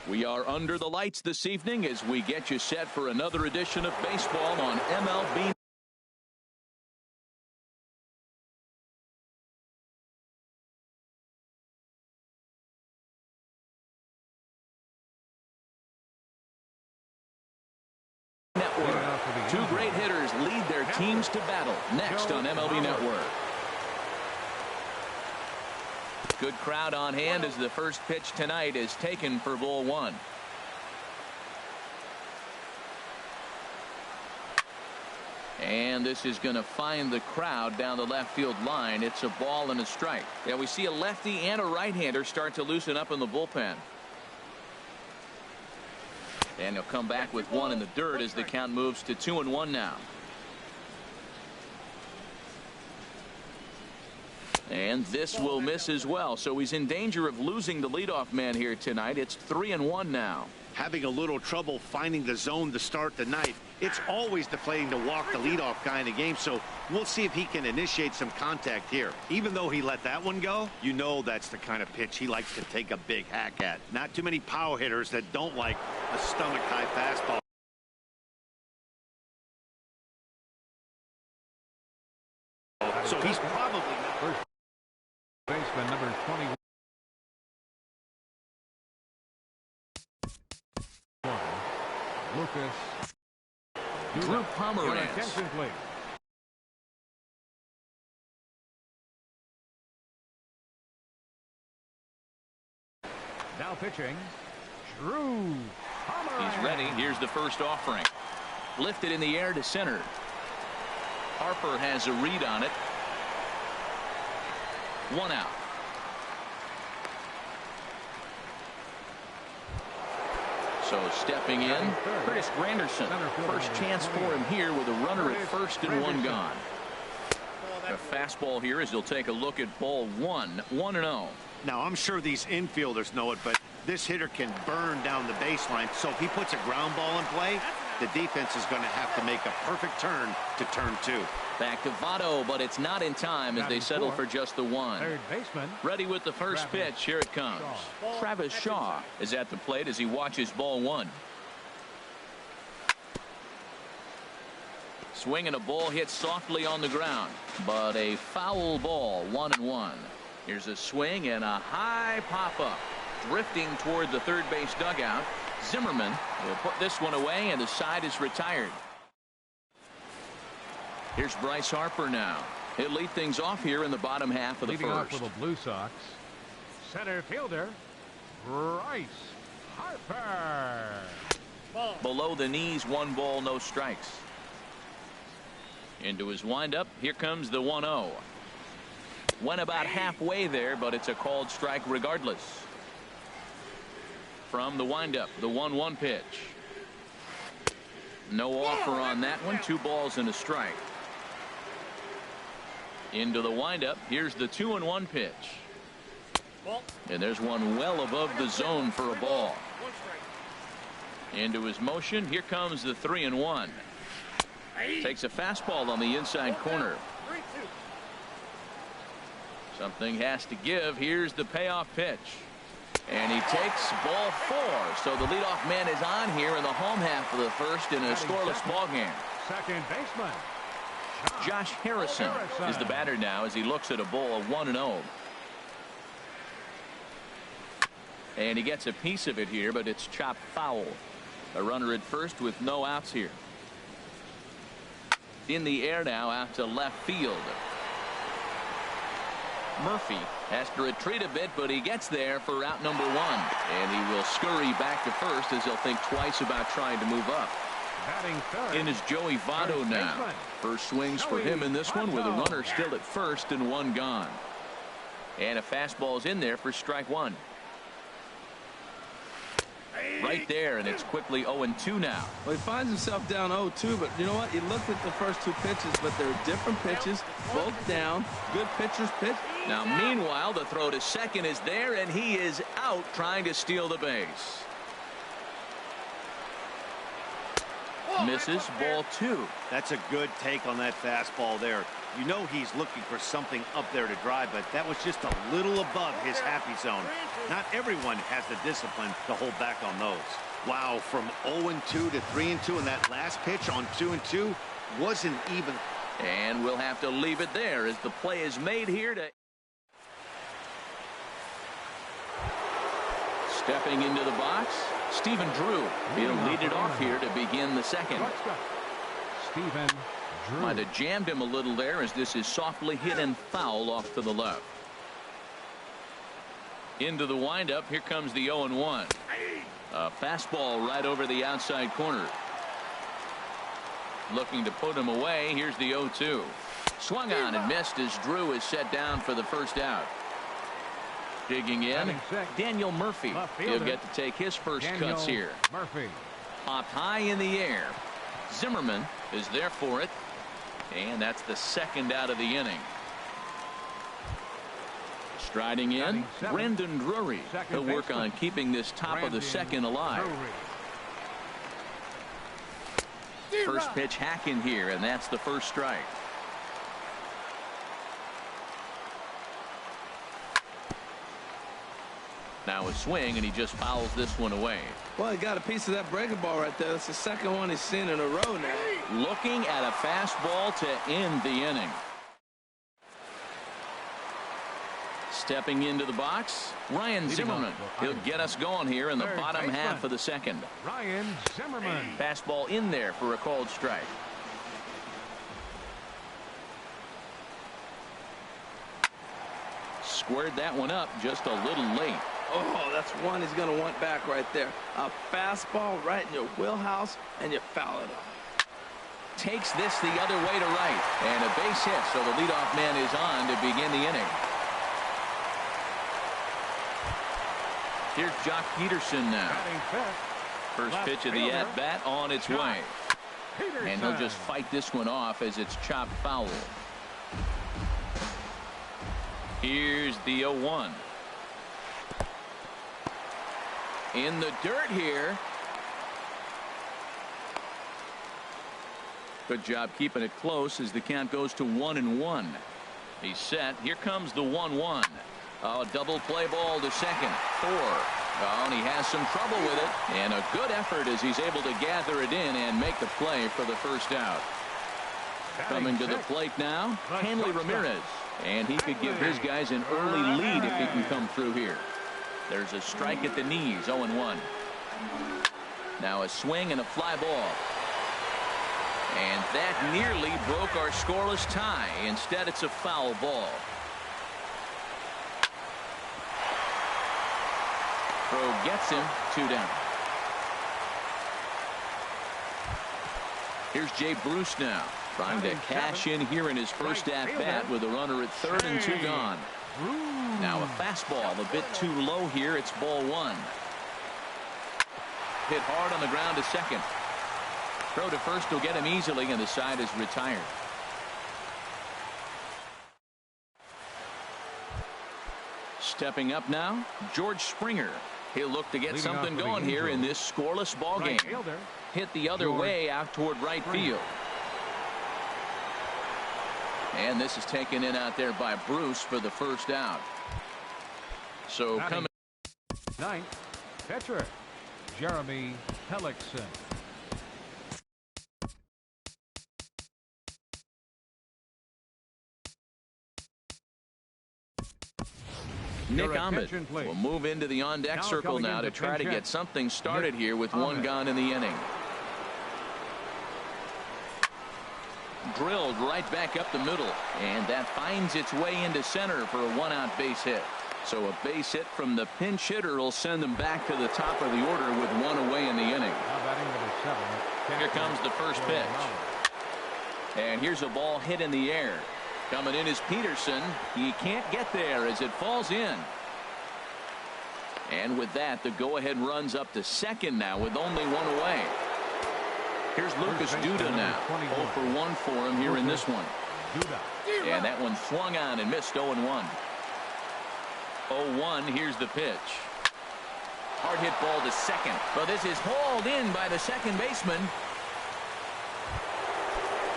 We are under the lights this evening as we get you set for another edition of baseball on MLB. Network. Two great hitters lead their teams to battle next on MLB Network. Good crowd on hand as the first pitch tonight is taken for ball one. And this is going to find the crowd down the left field line. It's a ball and a strike. Yeah, we see a lefty and a right-hander start to loosen up in the bullpen. And he'll come back with one in the dirt as the count moves to 2-1 now. And this will miss as well, so he's in danger of losing the leadoff man here tonight. It's 3-1 now. Having a little trouble finding the zone to start the ninth. It's always deflating to walk the leadoff guy in the game, so we'll see if he can initiate some contact here. Even though he let that one go, you know that's the kind of pitch he likes to take a big hack at. Not too many power hitters that don't like a stomach-high fastball. So he's probably not first baseman number 21. Lucas. Drew Pomeranz. Attention, please. Now pitching, Drew Pomeranz. He's ready. Here's the first offering. Lifted in the air to center. Harper has a read on it. One out. So stepping in, Curtis Granderson. First chance for him here with a runner at first and one gone. A fastball here as he'll take a look at ball one. 1-0. Now, I'm sure these infielders know it, but this hitter can burn down the baseline. So if he puts a ground ball in play, the defense is going to have to make a perfect turn to turn two. Back to Votto, but it's not in time as they settle for just the one. Third baseman. Ready with the first pitch. Here it comes. Travis Shaw is at the plate as he watches ball one. Swing and a ball hit softly on the ground, but a foul ball. 1-1. Here's a swing and a high pop up. Drifting toward the third base dugout. Zimmerman will put this one away, and the side is retired. Here's Bryce Harper now. He'll lead things off here in the bottom half of the Leading first. off for the Blue Sox, center fielder Bryce Harper. Below the knees, 1 ball, no strikes. Into his windup. Here comes the 1-0. Went about halfway there, but it's a called strike regardless. From the windup, the 1-1 pitch. No offer on that one. 2 balls and a strike. Into the windup. Here's the 2-1 pitch. And there's one well above the zone for a ball. Into his motion. Here comes the 3-1. Takes a fastball on the inside corner. Something has to give. Here's the payoff pitch. And he takes ball 4. So the leadoff man is on here in the home half of the first in a scoreless ball game. Second baseman Josh Harrison is the batter now as he looks at a ball 1-0. And he gets a piece of it here, but it's chopped foul. A runner at first with no outs here. In the air now out to left field. Murphy has to retreat a bit, but he gets there for out number 1. And he will scurry back to first as he'll think twice about trying to move up. In is Joey Votto now. First swings for him in this one with a runner still at first and 1 gone. And a fastball's in there for strike 1. Right there, and it's quickly 0-2 now. Well, he finds himself down 0-2, but you know what? He looked at the first 2 pitches, but they're different pitches, both down. Good pitchers pitch. Now, meanwhile, the throw to second is there, and he is out trying to steal the base. Misses, ball 2. That's a good take on that fastball there. You know he's looking for something up there to drive, but that was just a little above his happy zone. Not everyone has the discipline to hold back on those. Wow, from 0-2 to 3-2, and that last pitch on 2-2 wasn't even. And we'll have to leave it there as the play is made here to. Stepping into the box, Stephen Drew. He'll lead it off here to begin the second. Stephen Drew. Might have jammed him a little there as this is softly hit and foul off to the left. Into the windup. Here comes the 0-1. A fastball right over the outside corner. Looking to put him away. Here's the 0-2. Swung on and missed as Drew is set down for the first out. Digging in, Daniel Murphy. He'll get to take his first cuts here. Murphy. Popped high in the air. Zimmerman is there for it. And that's the second out of the inning. Striding in, Brandon Drury. He'll work on keeping this top of the second alive. First pitch hacking here, and that's the first strike. Now a swing, and he just fouls this one away. Well, he got a piece of that breaking ball right there. That's the second one he's seen in a row now. Looking at a fastball to end the inning. Stepping into the box, Ryan Zimmerman. He'll get us going here in the bottom half of the second. Ryan Zimmerman. Fastball in there for a called strike. Squared that one up just a little late. Oh, that's one he's going to want back right there. A fastball right in your wheelhouse, and you foul it off. Takes this the other way to right. And a base hit, so the leadoff man is on to begin the inning. Here's Jock Peterson now. First pitch of the at-bat on its way. And he'll just fight this one off as it's chopped foul. Here's the 0-1. In the dirt here. Good job keeping it close as the count goes to 1-1. He's set. Here comes the 1-1. Oh, double play ball to second. 4. Oh, and he has some trouble with it. And a good effort as he's able to gather it in and make the play for the first out. Coming to the plate now, Hanley Ramirez. And he could give his guys an early lead if he can come through here. There's a strike at the knees, 0-1. Now a swing and a fly ball. And that nearly broke our scoreless tie. Instead, it's a foul ball. Throw gets him, 2 down. Here's Jay Bruce now, trying to cash in here in his first at-bat with a runner at 3rd and 2 gone. Now a fastball, a bit too low here. It's ball 1. Hit hard on the ground to second. Throw to first will get him easily, and the side is retired. Stepping up now, George Springer. He'll look to get something going here in this scoreless ball game. Hit the other way out toward right field. And this is taken in out there by Bruce for the first out. So coming. 9th pitcher, Jeremy Hellickson. Nick Ahmed will move into the on-deck circle now to try to get something started here with 1 gone in the inning. Drilled right back up the middle, and that finds its way into center for a 1-out base hit. So a base hit from the pinch hitter will send them back to the top of the order with 1 away in the inning. Here comes the first pitch. And here's a ball hit in the air. Coming in is Peterson. He can't get there as it falls in. And with that, the go-ahead runs up to second now with only 1 away. Here's Lucas Duda now. 0 for 1 for him here in this one. And that one swung on and missed 0-1. 0-1, here's the pitch. Hard hit ball to second. But this is hauled in by the second baseman.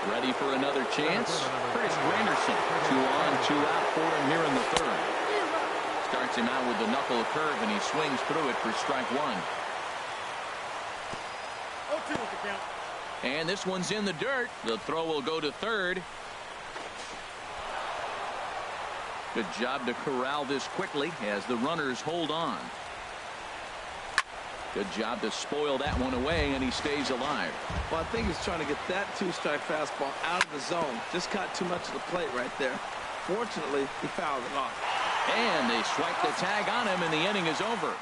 Ready for another chance. Curtis Granderson. 2 on, 2 out for him here in the third. Starts him out with the knuckle curve, and he swings through it for strike 1. And this one's in the dirt. The throw will go to third. Good job to corral this quickly as the runners hold on. Good job to spoil that one away, and he stays alive. Well, I think he's trying to get that 2-strike fastball out of the zone. Just caught too much of the plate right there. Fortunately, he fouled it off. And they swipe the tag on him, and the inning is over.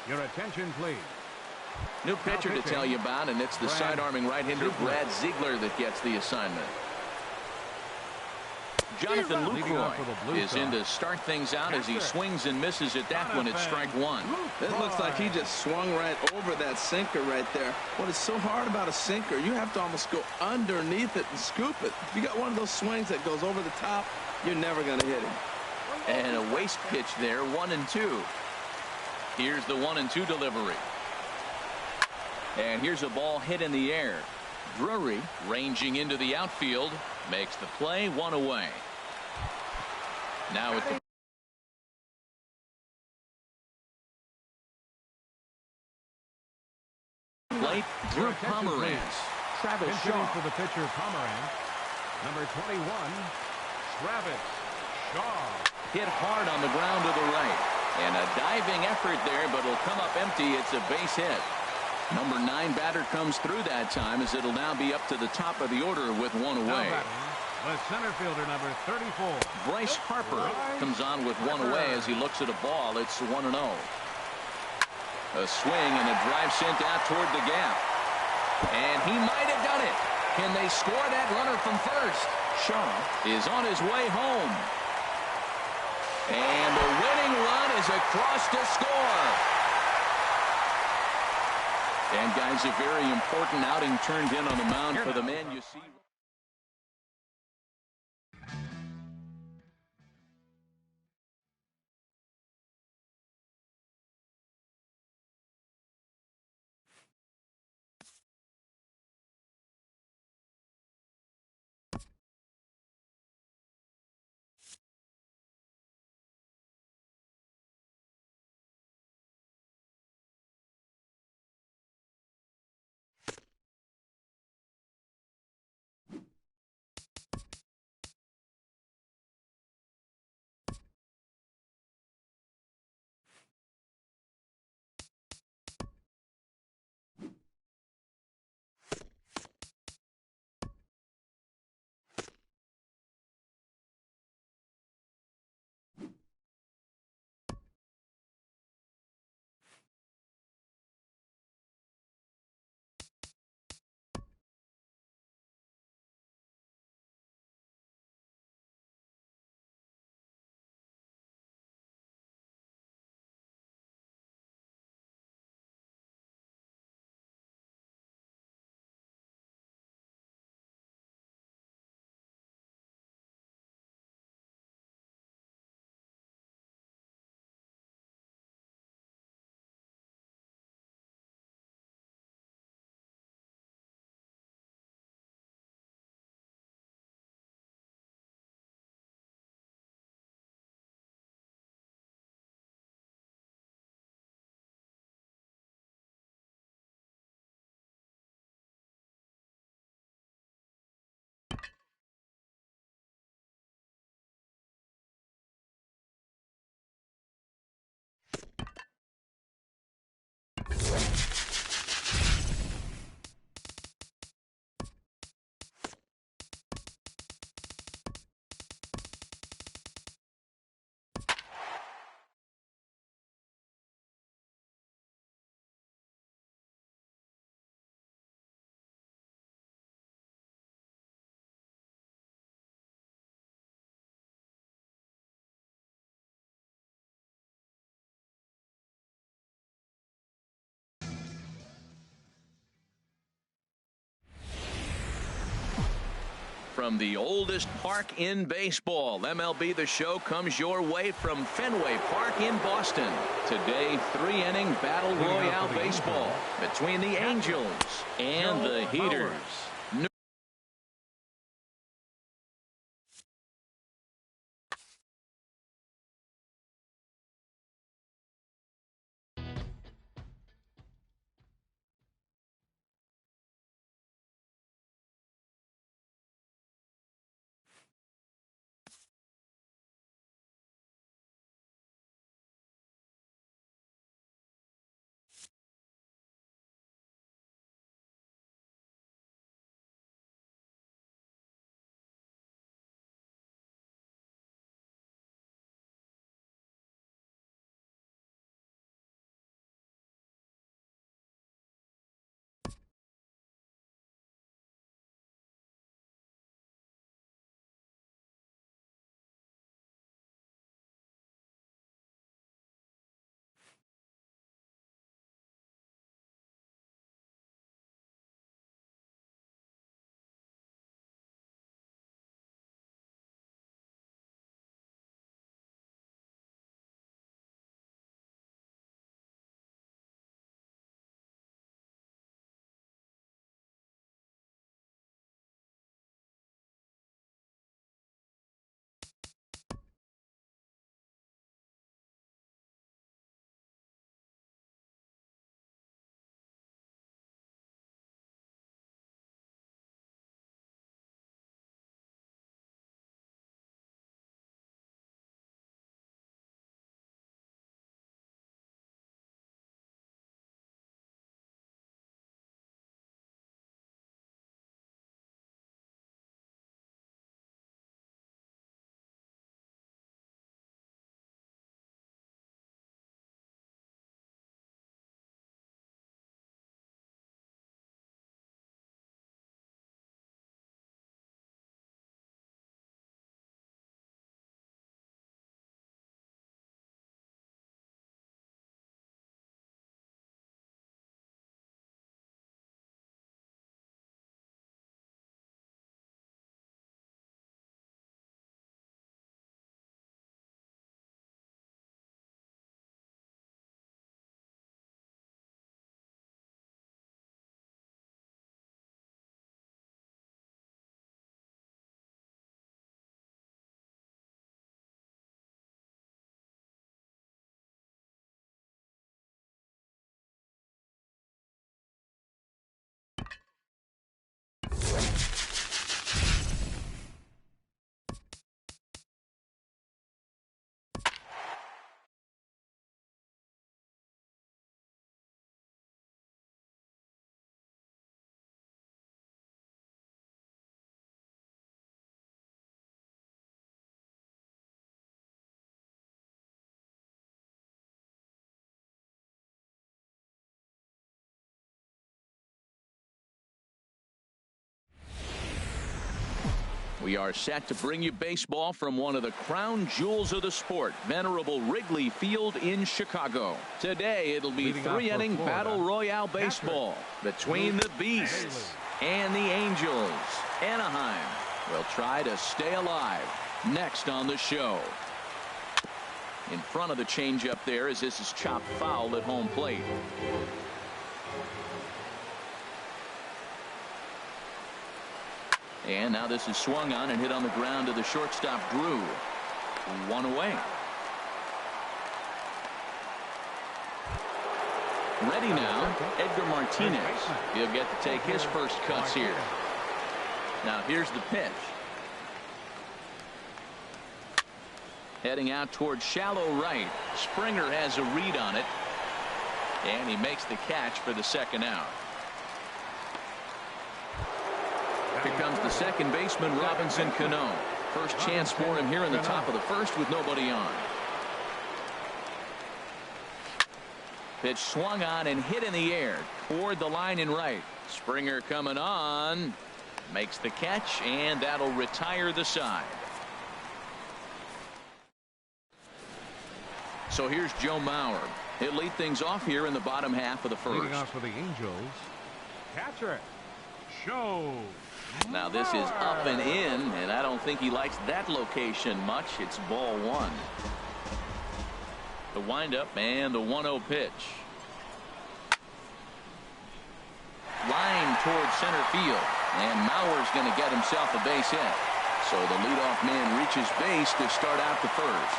Your attention, please. New pitcher to tell you about, and it's the side-arming right-hander Brad Ziegler that gets the assignment. Jonathan Lucroy is in to start things out as he swings and misses at that one at strike 1. It looks like he just swung right over that sinker right there. What is so hard about a sinker, you have to almost go underneath it and scoop it. If you got one of those swings that goes over the top, you're never going to hit him. And a waste pitch there, 1-2. Here's the 1-2 delivery. And here's a ball hit in the air. Drury ranging into the outfield makes the play, 1 away. Now at the plate, Drew Pomeranz. Travis Shaw. For the pitcher, Pomeranz. Number 21, Travis Shaw. Hit hard on the ground to the right. And a diving effort there, but it'll come up empty. It's a base hit. Number 9 batter comes through that time as it'll now be up to the top of the order with 1 away. The center fielder, number 34. Bryce Harper comes on with 1 away as he looks at a ball. It's 1-0. A swing and a drive sent out toward the gap. And he might have done it. Can they score that runner from first? Shaw is on his way home. And the winning run is across to score. And guys, a very important outing turned in on the mound for the man you see. from the oldest park in baseball. MLB The Show comes your way from Fenway Park in Boston. Today, 3-inning battle royale baseball between the Angels and the Heaters. We are set to bring you baseball from one of the crown jewels of the sport, venerable Wrigley Field in Chicago. Today, it'll be 3-inning battle royale baseball between the Beasts and the Angels. Anaheim will try to stay alive. Next on the show. In front of the changeup there as this is chopped foul at home plate. And now this is swung on and hit on the ground to the shortstop Drew. One away. Ready now, Edgar Martinez. He'll get to take his first cuts here. Now here's the pitch. Heading out towards shallow right. Springer has a read on it. And he makes the catch for the second out. Here comes the second baseman, Robinson Cano. First chance for him here in the top of the first with nobody on. Pitch swung on and hit in the air toward the line in right. Springer coming on. Makes the catch, and that'll retire the side. So here's Joe Mauer. He'll lead things off here in the bottom half of the first. Leading off for the Angels, catcher, Joe Now this is up and in, and I don't think he likes that location much. It's ball one. The windup and the 1-0 pitch. Line towards center field, and Mauer's going to get himself a base hit. So the leadoff man reaches base to start out the first.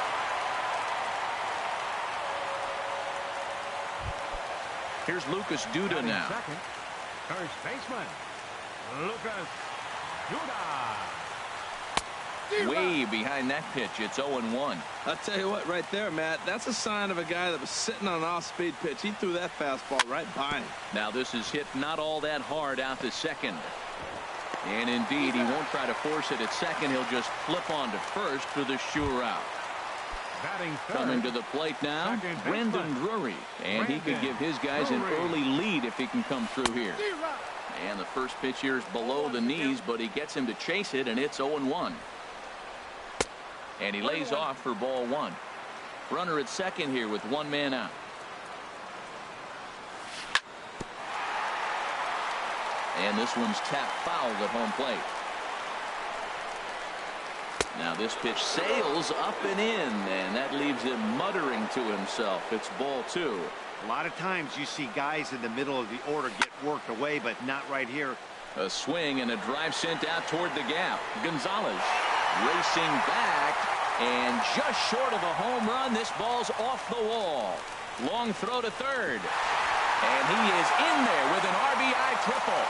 Here's Lucas Duda now. Second, first baseman, Lucas Duda. Way behind that pitch. It's 0-1. I'll tell you what, right there, Matt, that's a sign of a guy that was sitting on an off-speed pitch. He threw that fastball right by him. Now this is hit not all that hard out to second. And indeed, he won't try to force it at second. He'll just flip on to first for the sure out. Batting third, coming to the plate now, Brendan Drury. And he could give his guys an early lead if he can come through here. And the first pitch here is below the knees, but he gets him to chase it, and it's 0-1. And he lays off for ball one. Runner at second here with one man out. And this one's tapped foul at home plate. Now this pitch sails up and in, and that leaves him muttering to himself. It's ball two. A lot of times you see guys in the middle of the order get worked away, but not right here. A swing and a drive sent out toward the gap. Gonzalez racing back, and just short of a home run. This ball's off the wall. Long throw to third, and he is in there with an RBI triple.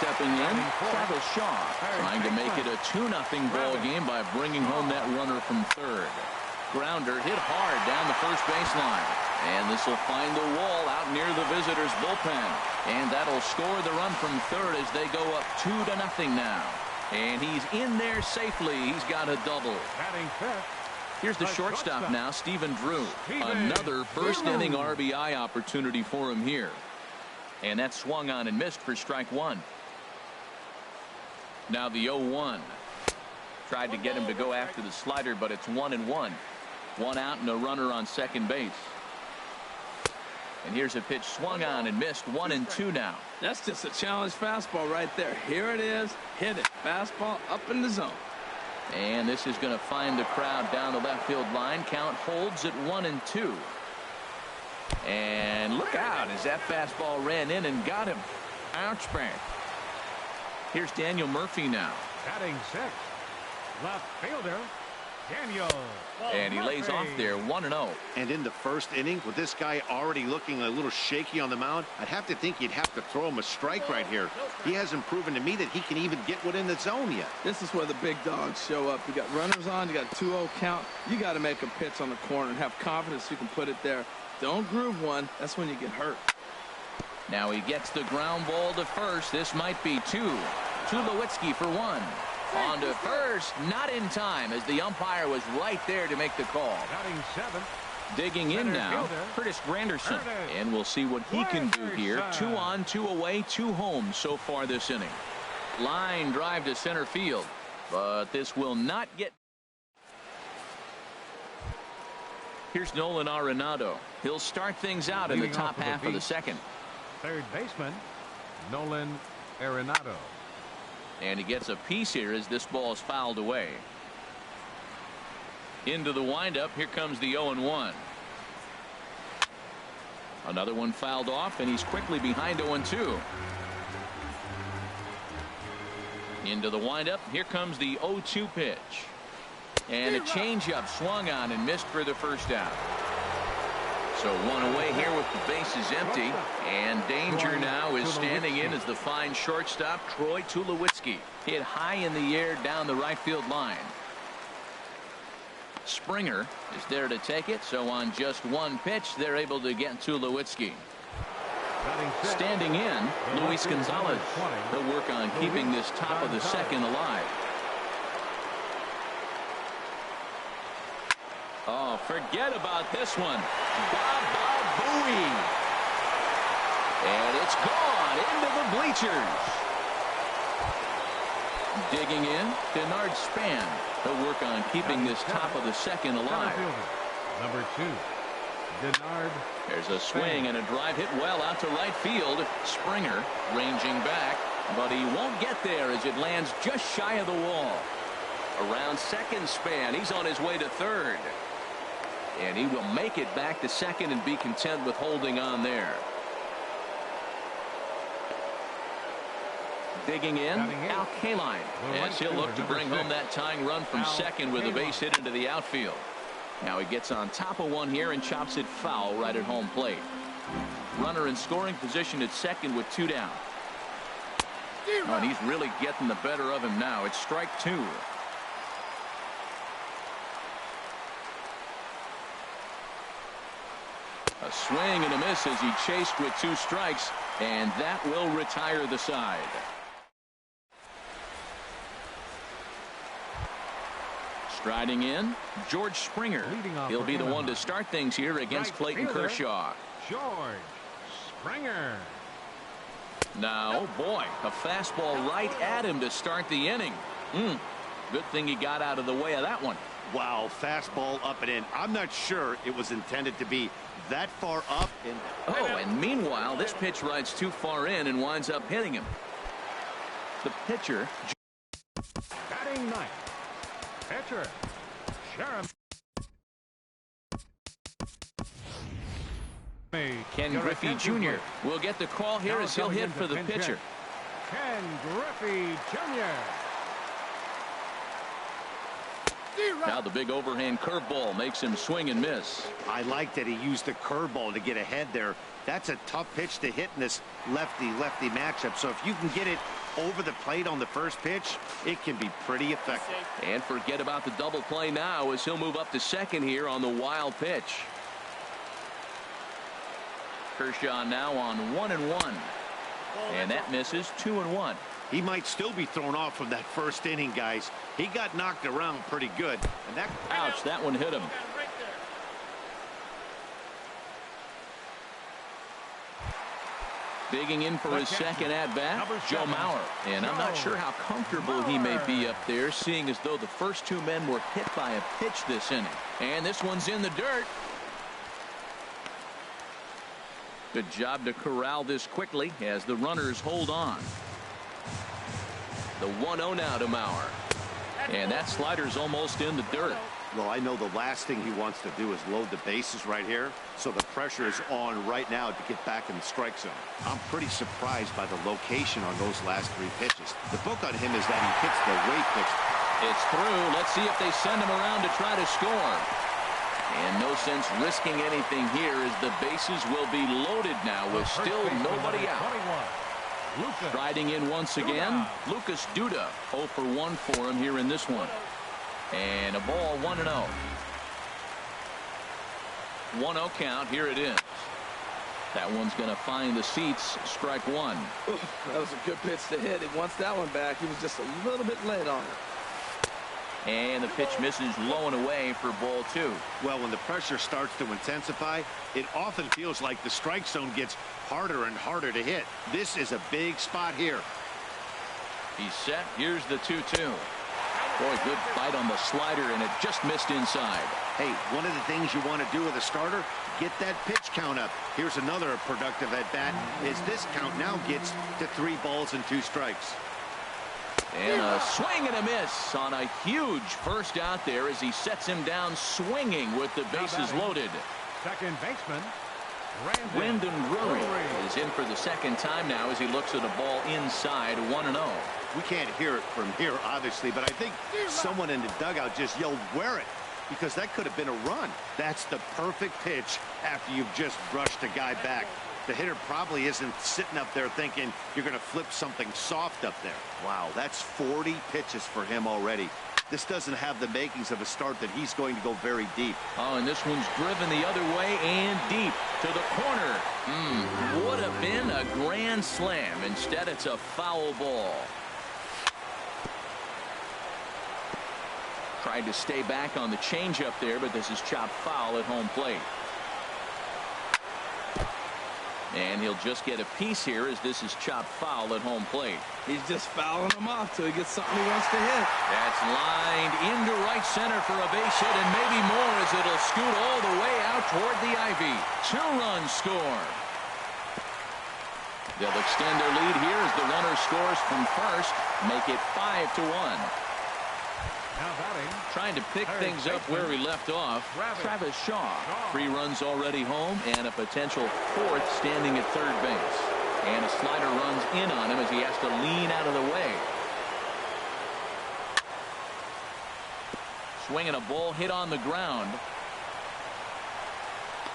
Stepping in, Travis Shaw trying to make it a 2-0 ball game by bringing home that runner from third. Grounder hit hard down the first baseline, and this will find the wall out near the visitors' bullpen, and that'll score the run from third as they go up 2-0 now. And he's in there safely. He's got a double. Batting fifth. Here's the shortstop now, Stephen Drew. Another first inning RBI opportunity for him here. And that swung on and missed for strike one. Now the 0-1. Tried to get him to go after the slider, but it's 1-1. One out and a runner on second base. And here's a pitch swung on and missed. 1-2 now. That's just a challenge fastball right there. Here it is. Hit it. Fastball up in the zone. And this is going to find the crowd down the left field line. Count holds at 1-2. And look out as that fastball ran in and got him. Ouch bang. Here's Daniel Murphy now. Batting sixth, left fielder Daniel. And he lays off there, 1-0. And in the first inning, with this guy already looking a little shaky on the mound, I'd have to think you'd have to throw him a strike right here. He hasn't proven to me that he can even get within the zone yet. This is where the big dogs show up. You got runners on, you got a 2-0 count. You got to make a pitch on the corner and have confidence you can put it there. Don't groove one. That's when you get hurt. Now he gets the ground ball to first. This might be two. Tulowitzki for one. On to first, not in time as the umpire was right there to make the call. Batting seventh. Digging in now, Curtis Granderson. And we'll see what he can do here. 2 on, 2 away, 2 home so far this inning. Line drive to center field, but this will not get. Here's Nolan Arenado. He'll start things out in the top half of the second. Third baseman, Nolan Arenado. And he gets a piece here as this ball is fouled away. Into the windup. Here comes the 0-1. Another one fouled off, and he's quickly behind 0-2. Into the windup. Here comes the 0-2 pitch. And a changeup swung on and missed for the first out. So one away here with the bases empty, and danger now is standing in as the fine shortstop Troy Tulowitzki hit high in the air down the right field line. Springer is there to take it, so on just one pitch they're able to get Tulowitzki. Standing in, Luis Gonzalez. He'll work on keeping this top of the second alive. Oh, forget about this one. Baba Booey. And it's gone into the bleachers. Digging in, Denard Span. He'll work on keeping this top of the second alive. Number 2, Denard. There's a swing and a drive hit well out to right field. Springer ranging back. but he won't get there as it lands just shy of the wall. Around second span, he's on his way to third. And he will make it back to second and be content with holding on there. Digging in, Al Kaline, as he'll look to bring home that tying run from second with a base hit into the outfield. Now he gets on top of one here and chops it foul right at home plate. Runner in scoring position at second with 2 down. Oh, and he's really getting the better of him now. It's strike 2. A swing and a miss as he chased with 2 strikes, and that will retire the side. Striding in, George Springer. He'll be the one to start things here against Clayton Kershaw. George Springer. Now, oh boy, a fastball right at him to start the inning. Good thing he got out of the way of that one. Wow, fastball up and in. I'm not sure it was intended to be that far up. And meanwhile, this pitch rides too far in and winds up hitting him. The pitcher. Batting ninth. Pitcher, Sharon. Ken Griffey Jr. will get the call here as he'll hit for the pitcher. Ken Griffey Jr. Now the big overhand curveball makes him swing and miss. I like that he used the curveball to get ahead there. That's a tough pitch to hit in this lefty-lefty matchup. So if you can get it over the plate on the first pitch, it can be pretty effective. And forget about the double play now as he'll move up to second here on the wild pitch. Kershaw now on 1-1. And that misses 2-1. He might still be thrown off from that first inning, guys. He got knocked around pretty good. And that ouch, that one hit him. Digging in for his second at-bat, Joe Mauer. And I'm not sure how comfortable he may be up there, seeing as though the first 2 men were hit by a pitch this inning. And this one's in the dirt. Good job to corral this quickly as the runners hold on. The 1-0 now to Mauer. And that slider's almost in the dirt. Well, I know the last thing he wants to do is load the bases right here. So the pressure is on right now to get back in the strike zone. I'm pretty surprised by the location on those last 3 pitches. The book on him is that he hits the way pitch. It's through. Let's see if they send him around to try to score. And no sense risking anything here as the bases will be loaded now with still nobody out. Striding in once again, Lucas Duda. 0 for 1 for him here in this one. And a ball 1-0. 1-0 count. Here it is. That one's going to find the seats. Strike 1. That was a good pitch to hit. He wants that one back. He was just a little bit late on it. And the pitch misses low and away for ball 2. Well, when the pressure starts to intensify, it often feels like the strike zone gets harder and harder to hit. This is a big spot here. He's set. Here's the 2-2. Boy, good fight on the slider, and it just missed inside. Hey, one of the things you want to do with a starter, get that pitch count up. Here's another productive at-bat as this count now gets to 3 balls and 2 strikes. And a swing and a miss on a huge first out there as he sets him down swinging with the bases loaded. Second baseman, Wyndon Drury is in for the second time now as he looks at a ball inside 1-0. We can't hear it from here, obviously, but I think someone in the dugout just yelled, "Wear it," because that could have been a run. That's the perfect pitch after you've just brushed a guy back. The hitter probably isn't sitting up there thinking you're going to flip something soft up there. Wow, that's 40 pitches for him already. This doesn't have the makings of a start that he's going to go very deep. Oh, and this one's driven the other way and deep to the corner. Would have been a grand slam. Instead, it's a foul ball. Tried to stay back on the changeup there, but this is chopped foul at home plate. And he'll just get a piece here as this is chopped foul at home plate. He's just fouling him off till he gets something he wants to hit. That's lined into right center for a base hit and maybe more as it'll scoot all the way out toward the ivy. 2-run score. They'll extend their lead here as the runner scores from first, make it 5-1. Now batting. Trying to pick things up where he left off. Travis Shaw. 3 runs already home and a potential 4th standing at third base. And a slider runs in on him as he has to lean out of the way. Swinging a ball hit on the ground.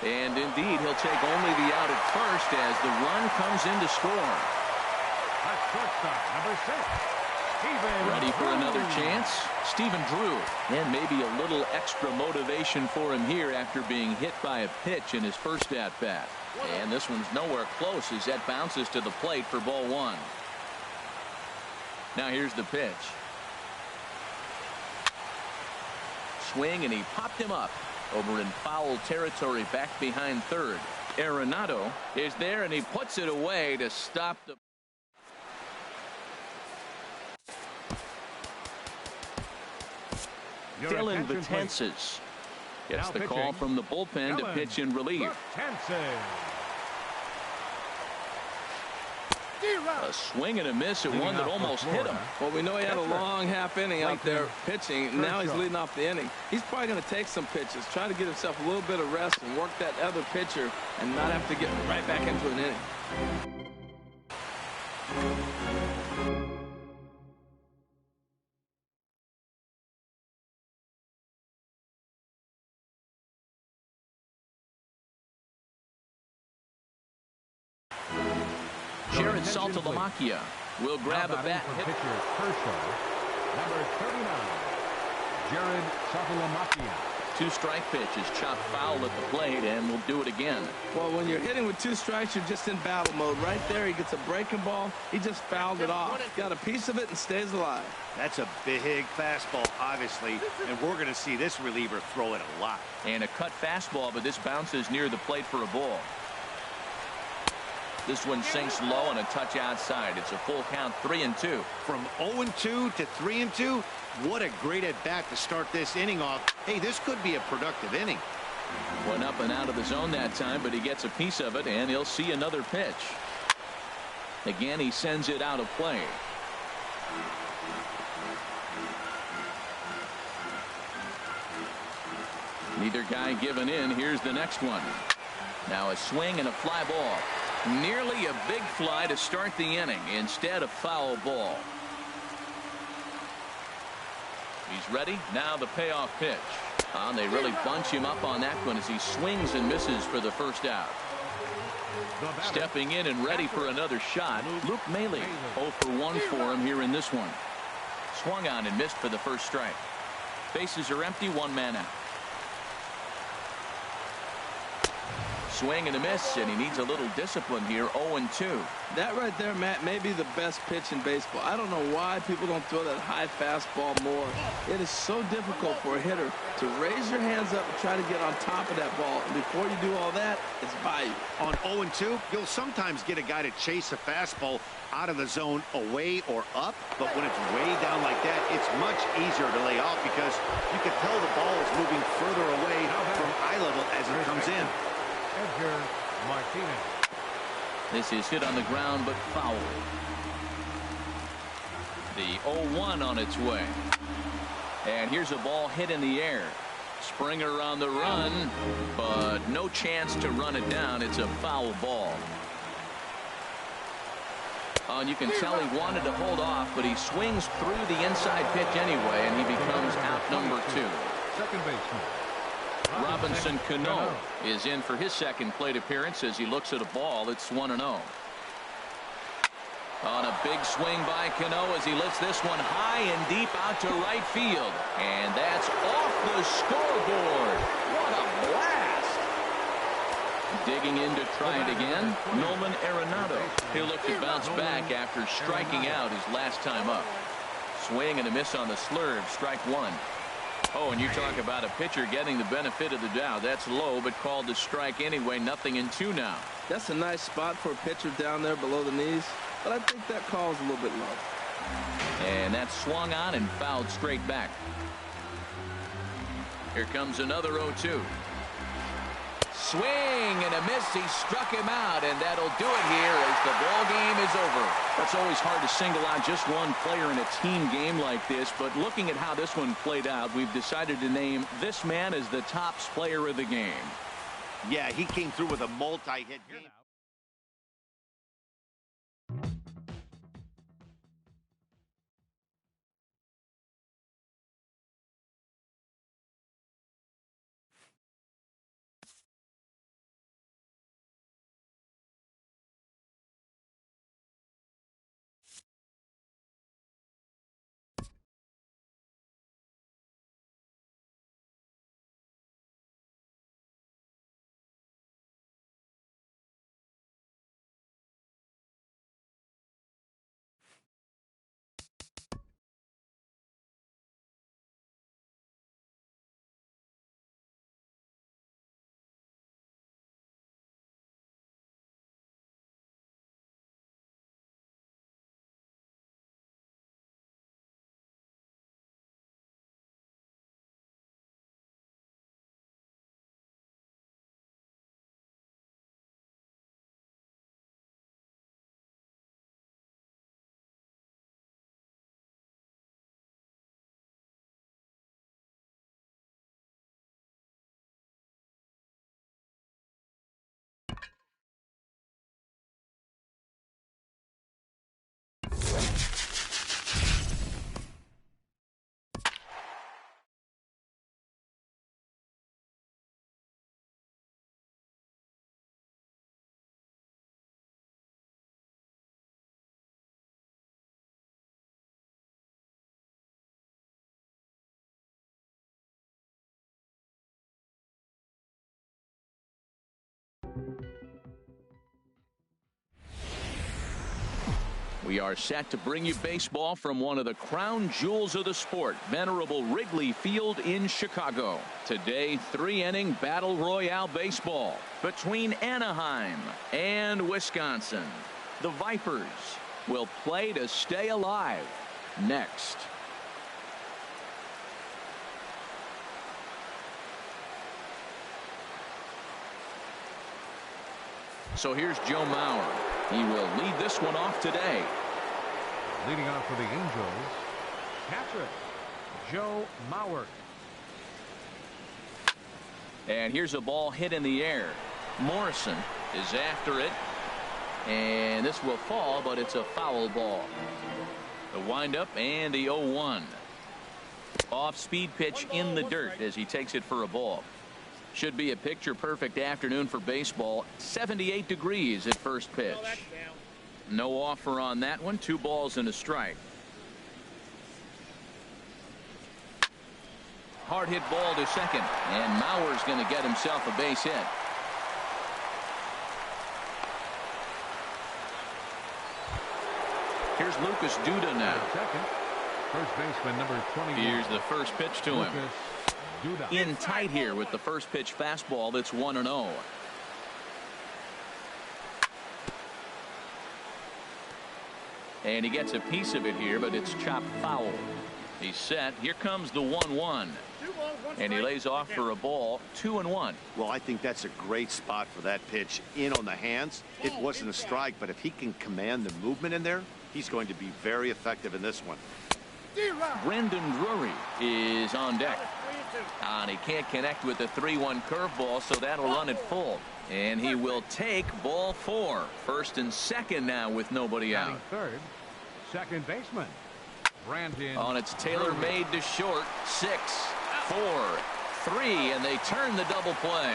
And indeed, he'll take only the out at first as the run comes in to score. That's shortstop, number 6. Ready for another chance? Stephen Drew. And maybe a little extra motivation for him here after being hit by a pitch in his first at-bat. And this one's nowhere close as that bounces to the plate for ball 1. Now here's the pitch. Swing, and he popped him up over in foul territory back behind third. Arenado is there, and he puts it away to stop the Dylan Betances gets the call from the bullpen to pitch in relief. A swing and a miss at one that almost hit him. Well, we know he had a long half inning out there pitching. Now he's leading off the inning. He's probably going to take some pitches, try to get himself a little bit of rest and work that other pitcher and not have to get right back into an inning. Jared Saltalamacchia will grab a bat. Pitcher Kershaw, number 39, Jared Saltalamacchia. 2-strike pitch is chopped foul at the plate, and we'll do it again. Well, when you're hitting with 2 strikes, you're just in battle mode. Right there, he gets a breaking ball. He just fouled it off. Got a piece of it and stays alive. That's a big fastball, obviously, and we're going to see this reliever throw it a lot. And a cut fastball, but this bounces near the plate for a ball. This one sinks low and a touch outside. It's a full count, 3-2. From 0-2 to 3-2, what a great at bat to start this inning off. Hey, this could be a productive inning. Went up and out of the zone that time, but he gets a piece of it, and he'll see another pitch. Again, he sends it out of play. Neither guy giving in. Here's the next one. Now a swing and a fly ball. Nearly a big fly to start the inning. Instead, a foul ball. He's ready. Now the payoff pitch. They really bunch him up on that one as he swings and misses for the first out. Stepping in and ready for another shot, Luke Maile. 0 for 1 for him here in this one. Swung on and missed for the first strike. Bases are empty, 1 man out. Swing and a miss, and he needs a little discipline here. 0-2. That right there, Matt, may be the best pitch in baseball. I don't know why people don't throw that high fastball more. It is so difficult for a hitter to raise your hands up and try to get on top of that ball. And before you do all that, it's by you. On 0-2, you'll sometimes get a guy to chase a fastball out of the zone away or up, but when it's way down like that, it's much easier to lay off because you can tell the ball is moving further away from eye level as it comes in. Edgar Martinez. This is hit on the ground, but foul. The 0-1 on its way. And here's a ball hit in the air. Springer on the run, but no chance to run it down. It's a foul ball. And you can tell he wanted to hold off, but he swings through the inside pitch anyway, and he becomes out number 2. Second baseman. Robinson Cano is in for his second plate appearance as he looks at a ball. It's 1-0. On a big swing by Cano as he lifts this one high and deep out to right field. And that's off the scoreboard. What a blast. Digging in to try it again, Nolan Arenado. He'll look to bounce back after striking out his last time up. Swing and a miss on the slurve, strike 1. Oh, and you talk about a pitcher getting the benefit of the doubt. That's low, but called to strike anyway. 0-2 now. That's a nice spot for a pitcher down there below the knees, but I think that call is a little bit low. And that's swung on and fouled straight back. Here comes another 0-2. Swing and a miss. He struck him out, and that'll do it here as the ball game is over. That's always hard to single out just one player in a team game like this, but looking at how this one played out, we've decided to name this man as the tops player of the game. Yeah, he came through with a multi-hit game. We are set to bring you baseball from one of the crown jewels of the sport, venerable Wrigley Field in Chicago. Today, 3-inning battle royale baseball between Anaheim and Wisconsin. The Vipers will play to stay alive next. So here's Joe Mauer. He will lead this one off today. Leading off for the Angels, catcher Joe Mauer. And here's a ball hit in the air. Morrison is after it. And this will fall, but it's a foul ball. The windup and the 0-1. Off-speed pitch in the dirt as he takes it for a ball. Should be a picture-perfect afternoon for baseball. 78 degrees at first pitch. No offer on that one. 2 balls and a strike. Hard hit ball to second. And Mauer's going to get himself a base hit. Here's Lucas Duda now. Second, first baseman number 21. Here's the first pitch to him. In tight here with the first pitch fastball that's 1-0. And he gets a piece of it here, but it's chopped foul. He's set. Here comes the 1-1. And he lays off for a ball. 2-1. Well, I think that's a great spot for that pitch. In on the hands. It wasn't a strike, but if he can command the movement in there, he's going to be very effective in this one. Brendan Drury is on deck. And he can't connect with the 3-1 curveball, so that'll run it full. And he will take ball 4. First and second now with nobody out. Third, second baseman Brandon. On its Taylor made to short. 6, 4, 3, and they turn the double play.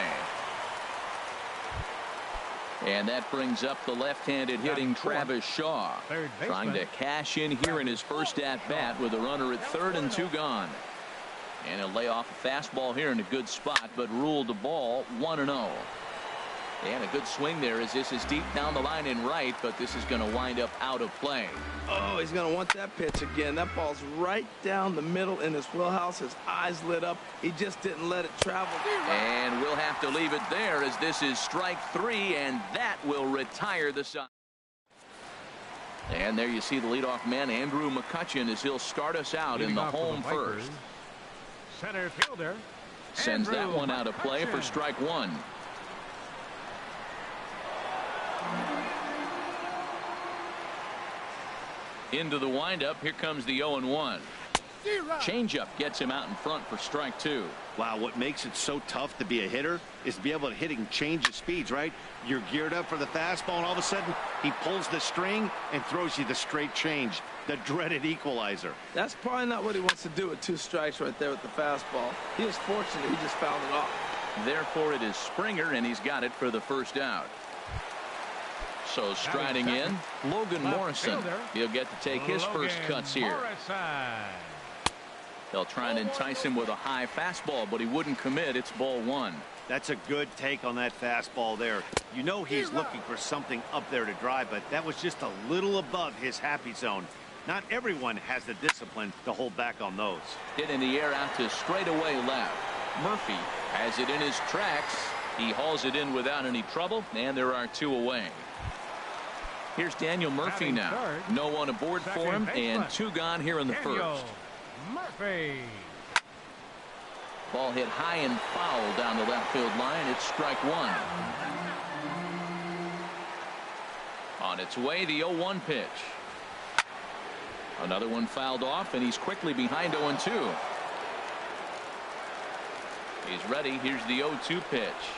And that brings up the left-handed hitting Travis Shaw, trying to cash in here in his first at-bat with a runner at third and 2 gone. And he'll lay off a fastball here in a good spot, but ruled the ball 1-0. And a good swing there as this is deep down the line in right, but this is going to wind up out of play. Oh, he's going to want that pitch again. That ball's right down the middle in his wheelhouse. His eyes lit up. He just didn't let it travel. And we'll have to leave it there as this is strike 3, and that will retire the side. And there you see the leadoff man, Andrew McCutchen, as he'll start us out in the home first. Center fielder Sends that one out of play for strike 1. Into the windup. Here comes the 0-1. Changeup gets him out in front for strike 2. Wow, what makes it so tough to be a hitter is to be able to hit and change the speeds, right? You're geared up for the fastball, and all of a sudden he pulls the string and throws you the straight change, the dreaded equalizer. That's probably not what he wants to do with 2 strikes right there with the fastball. He was fortunate he just fouled it off. Therefore, it is Springer, and he's got it for the first out. So striding in, Logan Morrison. He'll get to take his first cuts here. They'll try and entice him with a high fastball, but he wouldn't commit. It's ball 1. That's a good take on that fastball there. You know he's looking for something up there to drive, but that was just a little above his happy zone. Not everyone has the discipline to hold back on those. Hit in the air out to straightaway left. Murphy has it in his tracks. He hauls it in without any trouble, and there are 2 away. Here's Daniel Murphy now. No one aboard for him, and 2 gone here in the first. Murphy. Ball hit high and foul down the left field line. It's strike 1. On its way, the 0-1 pitch. Another one fouled off, and he's quickly behind 0-2. He's ready. Here's the 0-2 pitch.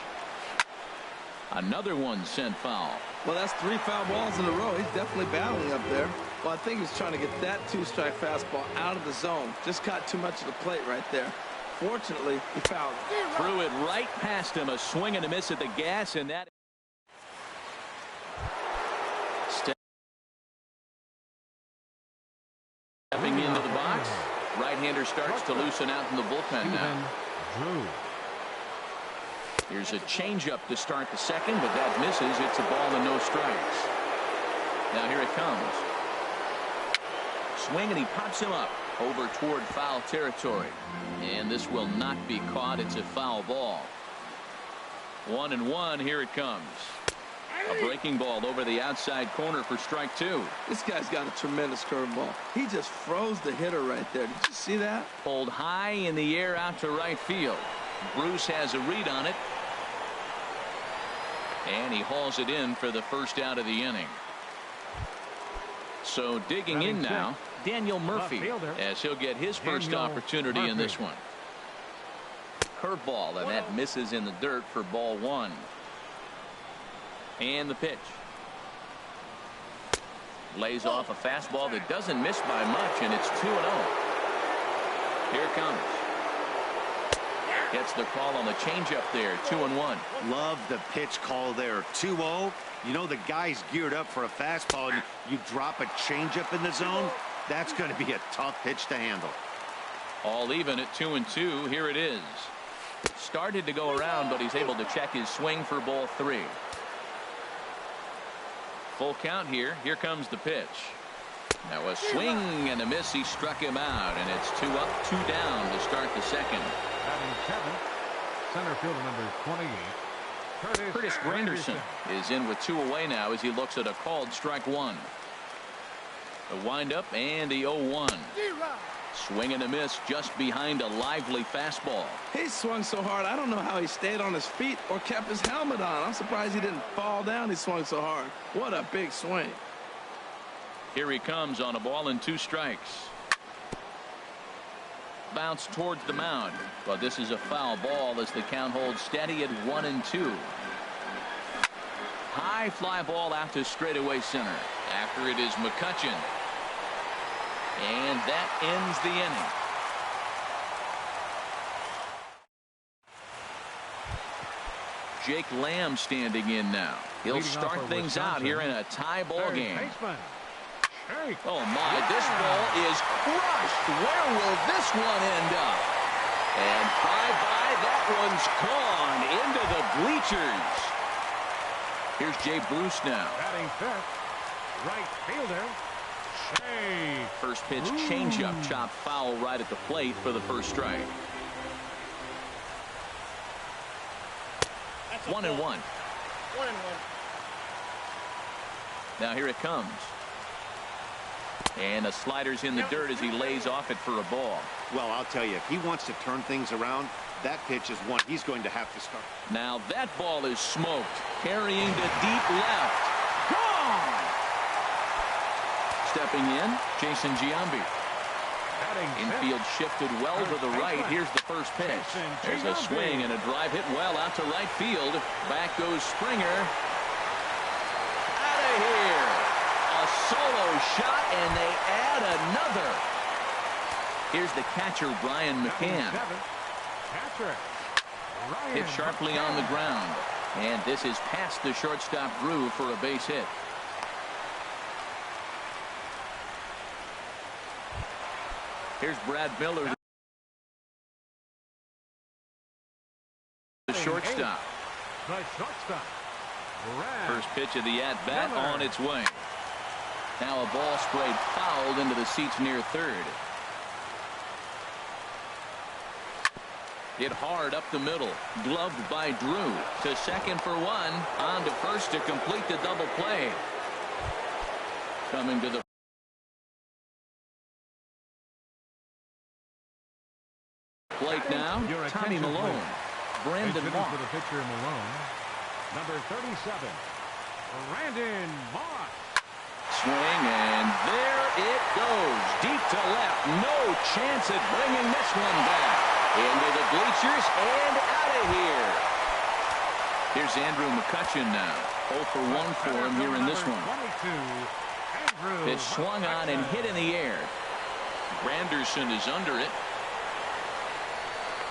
Another one sent foul. Well, that's 3 foul balls in a row. He's definitely battling up there. Well, I think he's trying to get that 2-strike fastball out of the zone. Just caught too much of the plate right there. Fortunately, he fouled it. Threw it right past him. A swing and a miss at the gas, and that. Stepping into the box. Right-hander starts to loosen out in the bullpen now. Here's a changeup to start the second, but that misses. It's a ball and no strikes. Now here it comes. Swing, and he pops him up over toward foul territory. And this will not be caught. It's a foul ball. 1-1. Here it comes. A breaking ball over the outside corner for strike 2. This guy's got a tremendous curveball. He just froze the hitter right there. Did you see that? Pulled high in the air out to right field. Bruce has a read on it. And he hauls it in for the first out of the inning. So digging in now, Daniel Murphy, as he'll get his first opportunity in this one. Curveball, and that misses in the dirt for ball 1. And the pitch. Lays off a fastball that doesn't miss by much, and it's 2-0. Here it comes. Gets the call on the changeup there. 2-1. Love the pitch call there. 2-0. You know the guy's geared up for a fastball, and you drop a changeup in the zone. That's going to be a tough pitch to handle. All even at 2-2. Here it is. Started to go around, but he's able to check his swing for ball 3. Full count here. Here comes the pitch. Now a swing and a miss. He struck him out, and it's 2 up, 2 down to start the second. Batting 7th, center fielder number 28, Curtis Granderson is in with 2 away now as he looks at a called strike 1. The windup and the 0-1. Swing and a miss just behind a lively fastball. He swung so hard, I don't know how he stayed on his feet or kept his helmet on. I'm surprised he didn't fall down. He swung so hard. What a big swing. Here he comes on a ball and 2 strikes. Bounce towards the mound, but this is a foul ball as the count holds steady at 1-2. High fly ball out to straightaway center. After it is McCutchen. And that ends the inning. Jake Lamb standing in now. He'll start things out here in a tie ball game. Oh my, this ball is crushed. Where will this one end up? And bye-bye, that one's gone into the bleachers. Here's Jay Bruce now. Batting 5th, right fielder. First pitch changeup, chopped foul right at the plate for the first strike. 1-1. Now here it comes. And the slider's in the dirt as he lays off it for a ball. Well, I'll tell you, if he wants to turn things around, that pitch is one he's going to have to start. Now that ball is smoked. Carrying to deep left. Gone! stepping in, Jason Giambi. Infield shifted well to the right. Here's the first pitch. There's a swing and a drive hit well out to right field. Back goes Springer. Out of here. A solo shot, and they add another. Here's the catcher, Brian McCann. Hit sharply on the ground. And this is past the shortstop Drew for a base hit. Here's Brad Miller, the shortstop. First pitch of the at-bat on its way. Now a ball sprayed fouled into the seats near third. Hit hard up the middle. Gloved by Drew. To second for one. On to first to complete the double play. Coming to the plate now, Tommy Malone. Brandon Moss. For the pitcher, Malone. Number 37, Brandon Moss. Swing, and there it goes. Deep to left. No chance at bringing this one back. Into the bleachers and out of here. Here's Andrew McCutchen now. 0 for 1 for him here in this one. Pitch swung on and hit in the air. Granderson is under it.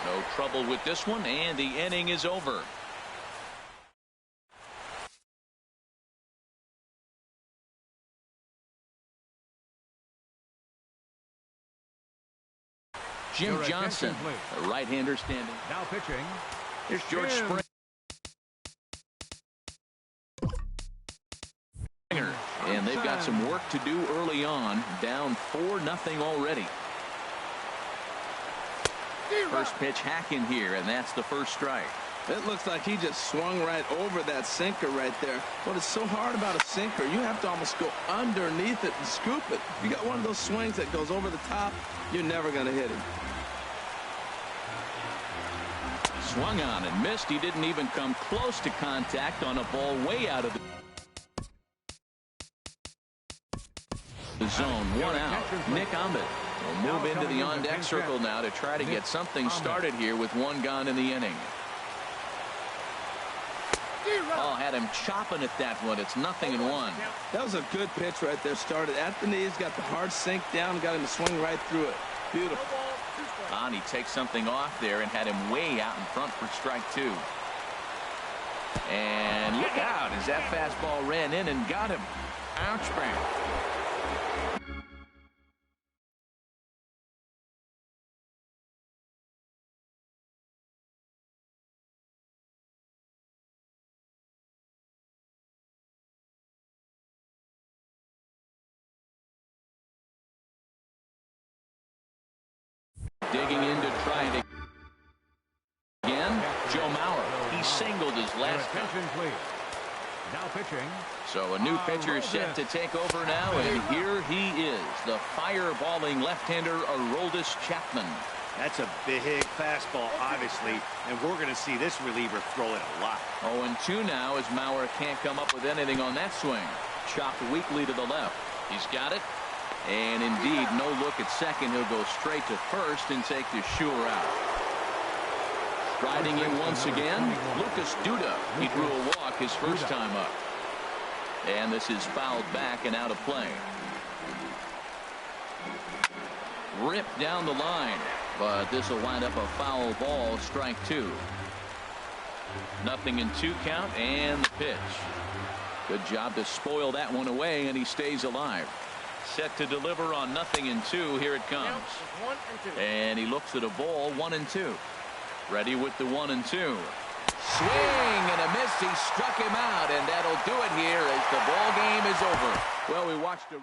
No trouble with this one, and the inning is over. Jim Johnson, a right-hander standing. Now pitching. Here's George Springer. And they've got some work to do early on. Down 4-0 already. First pitch hacking here, and that's the first strike. It looks like he just swung right over that sinker right there. What is so hard about a sinker, you have to almost go underneath it and scoop it. If you got one of those swings that goes over the top, you're never going to hit it. Swung on and missed. He didn't even come close to contact on a ball way out of the zone. One out. Nick Ahmed will move into the on-deck circle now to try to get something started here with one gone in the inning. Oh, had him chopping at that one. It's 0-1. That was a good pitch right there. Started at the knees, got the hard sink down, got him to swing right through it. Beautiful. He takes something off there and had him way out in front for strike two. And look out as that fastball ran in and got him. Ouch, bang. Digging in to try it again. Joe Mauer. He singled his last time. Now pitching. So a new pitcher is set to take over now, and here he is, the fireballing left-hander Aroldis Chapman. That's a big fastball, obviously, and we're going to see this reliever throw it a lot. 0-2 now as Mauer can't come up with anything on that swing. Chopped weakly to the left. He's got it. And indeed, no look at second. He'll go straight to first and take the sure out. Striding in once again, Lucas Duda. He drew a walk his first time up. And this is fouled back and out of play. Ripped down the line, but this will wind up a foul ball, strike two. 0-2 count and the pitch. Good job to spoil that one away, and he stays alive. Set to deliver on 0-2. Here it comes. And he looks at a ball, 1-2. Ready with the 1-2. Swing and a miss. He struck him out, and that'll do it here as the ball game is over. Well, we watched a